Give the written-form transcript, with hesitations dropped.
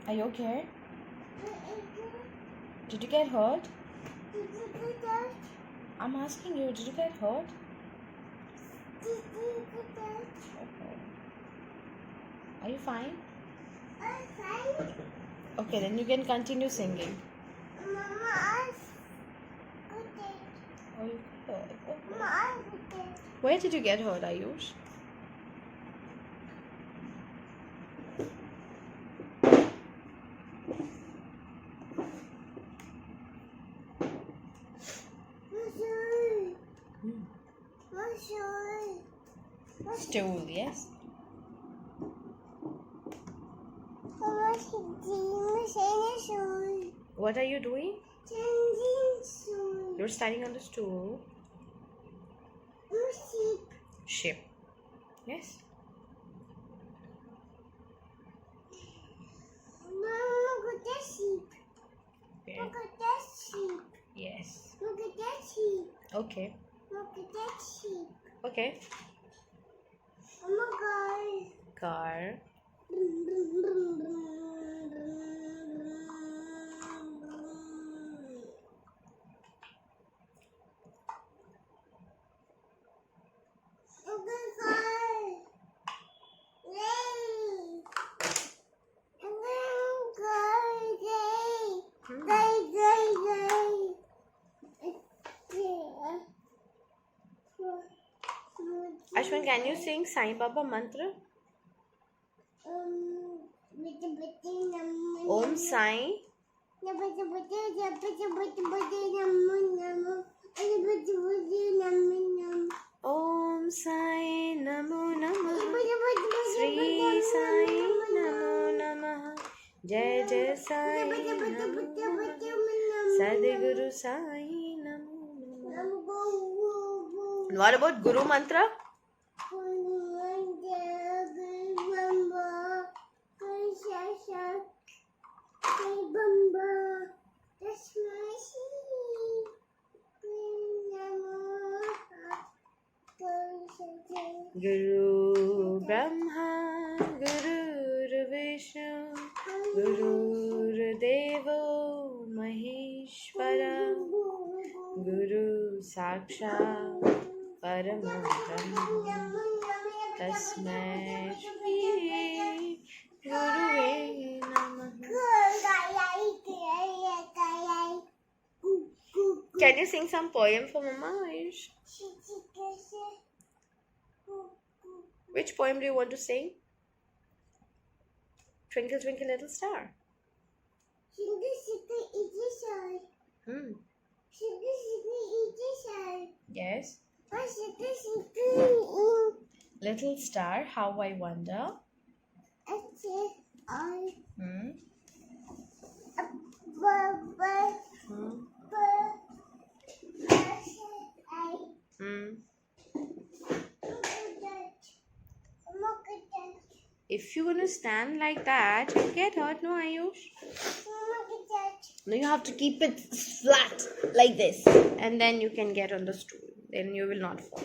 Are you okay? Did you get hurt? I'm asking you, did you get hurt? Okay. Are you fine? Okay, then you can continue singing. Oh, you got hurt. Okay. Where did you get hurt, Ayush? Stool, yes. What are you doing? You're standing on the stool. Ship. Yes. Look at that sheep. Okay. Look at that sheep. Yes. Look at that sheep. Okay. Look at that sheep. Okay. Oh my God. Car. Ashwin, can you sing Sai Baba mantra? Om Sai. Om Sai Namo Namah. Sri Sai Namo Namah. Jai Jai Sai Namo Namah. Sadhguru Sai Namo Namah. What about Guru Mantra? Guru Brahma, Guru Vishnu, Guru Devo Maheshwara, Guru Sakshat Parabrahma, Tasmai Shri Guruve Namah. Can you sing some poem for Mama, Ayush? Which poem do you want to sing? Twinkle, twinkle, little star. Hmm. Yes. Little star, how I wonder. Hmm. Hmm. If you're gonna stand like that, you'll get hurt, no, Ayush? No, you have to keep it flat like this, and then you can get on the stool. Then you will not fall.